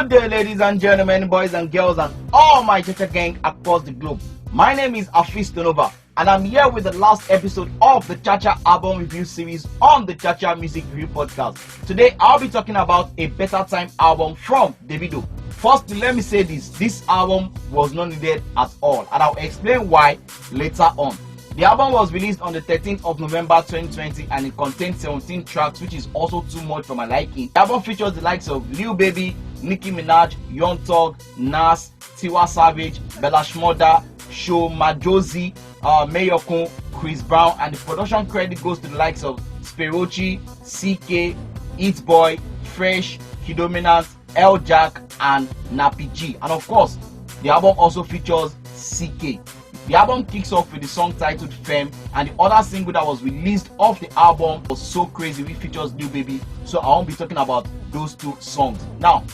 Good day, ladies and gentlemen, boys and girls, and all my Chacha gang across the globe. My name is Hafeestonova, and I'm here with the last episode of the Chacha album review series on the Chacha Music Review Podcast. Today, I'll be talking about a Better Time album from Davido. First, let me say this album was not needed at all, and I'll explain why later on. The album was released on the 13th of November 2020 and it contains 17 tracks, which is also too much for my liking. The album features the likes of Lil Baby, Nicki Minaj, Young Thug, Nas, Tiwa Savage, Shmurda, Madjozi, Mayorkun, Chris Brown, and the production credit goes to the likes of Speroach, Ckay, Eat Boy, Fresh, Kiddominant, Jack, and Napji. And of course, the album also features Ckay. The album kicks off with the song titled Femme, and the other single that was released off the album was So Crazy, which features Lil Baby. So I won't be talking about those two songs. Now,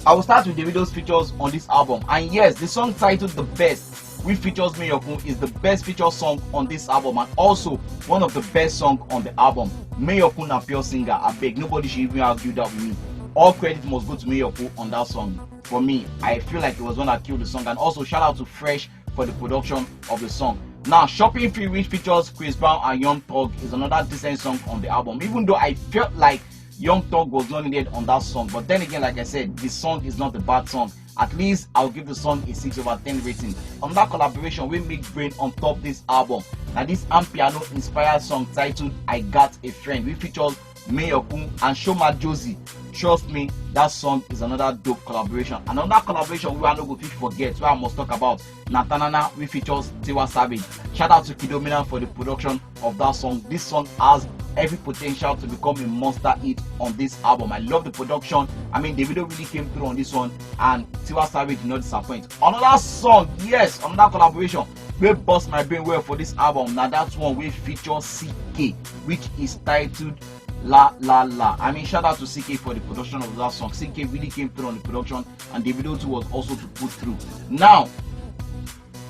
I will start with Davido's features on this album. And yes, the song titled The Best, which features Mayorkun, is the best feature song on this album and also one of the best songs on the album. Mayorkun a pure singer, I beg, nobody should even argue that with me. All credit must go to Mayorkun on that song. For me, I feel like it was one that killed the song. And also shout out to Fresh for the production of the song. Now, Shopping Free, which features Chris Brown and Young Thug, is another decent song on the album, even though I felt like Young Thug was not needed on that song. But then again, like I said, this song is not a bad song. At least I'll give the song a 6/10 rating. On that collaboration with Big Brain on top this album. Now, this piano inspired song titled I Got a Friend, which features Mayorkun and Madjozi. Trust me, that song is another dope collaboration. Another collaboration we are not going to forget, where I must talk about Natanana, which features Tiwa Savage. Shout out to Kiddominant for the production of that song. This song has every potential to become a monster hit on this album. I love the production. I mean, Davido really came through on this one, and Tiwa Savage did not disappoint. Another song, yes, another collaboration will bust my brain well for this album. Now that's one will feature Ckay, which is titled La La La. I mean, shout out to Ckay for the production of that song. Ckay really came through on the production, and Davido too was also to put through. Now,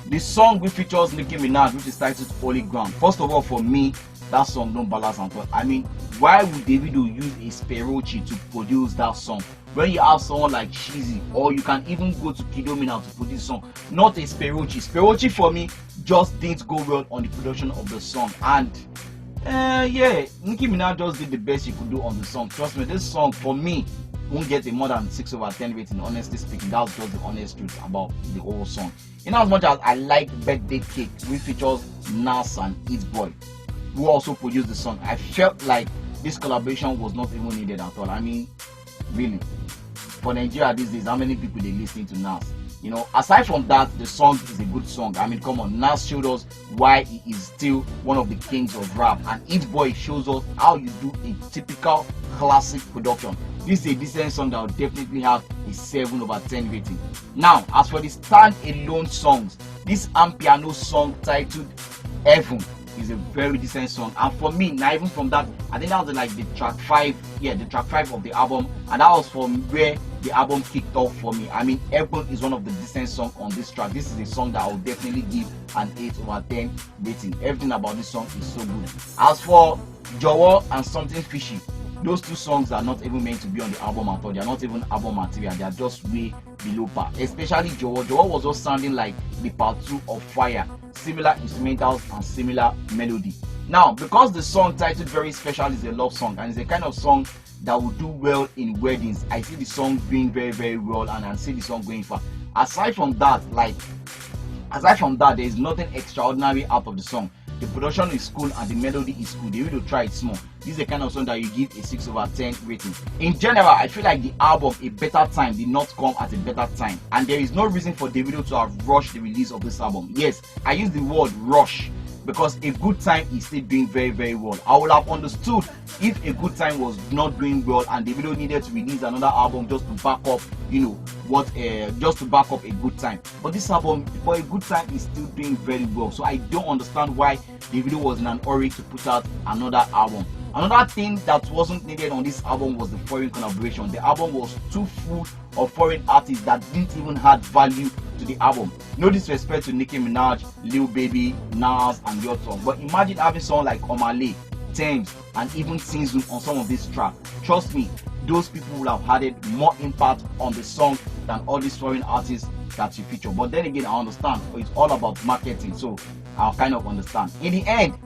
the song which features Nicki Minaj, which is titled Holy Ground. First of all, for me, that song don't balance at all. I mean, why would Davido use a Speroach to produce that song when you have someone like Cheesy, or you can even go to Kiddominant to produce song, not a Speroach? Speroach for me just didn't go well on the production of the song, and yeah, Nicki Minaj just did the best she could do on the song. Trust me, this song for me won't get a more than 6/10 rating, honestly speaking. That's just the honest truth about the whole song. In as much as I like Birthday Cake, which features Nas and Eat Boy, who also produced the song, I felt like this collaboration was not even needed at all. I mean, really, for Nigeria these days, how many people they listening to Nas? You know, aside from that, the song is a good song. I mean, come on, Nas showed us why he is still one of the kings of rap, and Eat Boy shows us how you do a typical classic production. This is a decent song that will definitely have a 7/10 rating. Now, as for the stand-alone songs, this piano song titled Heaven is a very decent song, and for me, not even from that, I think that was like the track 5, the track 5 of the album, and that was from where the album kicked off for me. I mean, Heaven is one of the decent songs on this track. This is a song that I will definitely give an 8/10 rating. Everything about this song is so good. As for Jowo and Something Fishy, those two songs are not even meant to be on the album at all. They are not even album material. They are just way below par. Especially Jowo. Jowo was just sounding like the part 2 of Fire. Similar instrumentals and similar melody. Now, because the song titled Very Special is a love song, and it's a kind of song that will do well in weddings, I see the song doing very, very well, and I see the song going far. Aside from that, there is nothing extraordinary out of the song. The production is cool and the melody is cool. They will try it small. This is the kind of song that you give a 6/10 rating. In general, I feel like the album A Better Time did not come at a better time, and there is no reason for Davido to have rushed the release of this album. Yes, I use the word rush because A Good Time is still doing very, very well. I would have understood if A Good Time was not doing well and Davido needed to release another album just to back up, just to back up A Good Time. But this album, for A Good Time, is still doing very well. So I don't understand why Davido was in an hurry to put out another album. Another thing that wasn't needed on this album was the foreign collaboration. The album was too full of foreign artists that didn't even add value to the album. No disrespect to Nicki Minaj, Lil Baby, Nas, and Young Thug, but imagine having someone like Omale terms and even sings on some of these tracks. Trust me, those people will have added more impact on the song than all these foreign artists that you feature. But then again, I understand, it's all about marketing, so I'll kind of understand. In the end,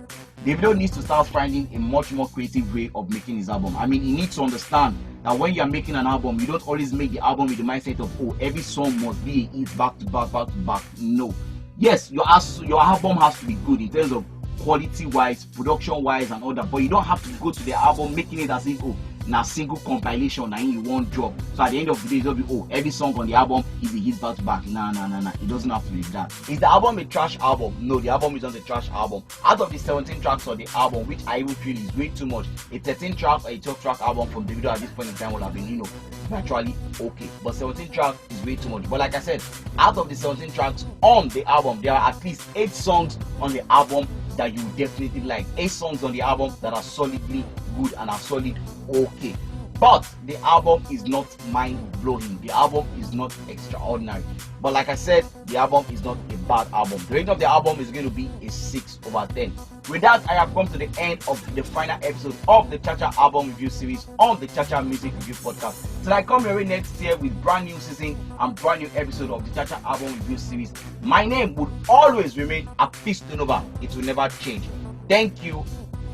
Davido needs to start finding a much more creative way of making his album. I mean, he needs to understand that when you are making an album, you don't always make the album with the mindset of, oh, every song must be a hit back to back, back to back. No. Yes, your album has to be good in terms of quality wise, production wise, and all that, but you don't have to go to the album making it as if, oh, na single compilation and in one drop. So at the end of the day, it'll be, oh, every song on the album is a hit back to back. Nah. It doesn't have to be that. Is the album a trash album? No, the album is not a trash album. Out of the 17 tracks on the album, which I even feel is way too much, a 13 track or a 12 track album from Davido at this point in time would have been, naturally okay. But 17 tracks is way too much. But like I said, out of the 17 tracks on the album, there are at least 8 songs on the album that you definitely like. 8 songs on the album that are solidly good and are solid okay. But the album is not mind-blowing. The album is not extraordinary. But like I said, the album is not a bad album. The rating of the album is going to be a 6/10. With that, I have come to the end of the final episode of the Chacha album review series on the Chacha Music Review Podcast. Till I come your way next year with brand new season and brand new episode of the Chacha album review series, my name would always remain Hafeestonova. It will never change. Thank you.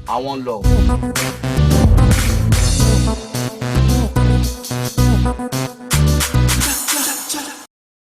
I want love.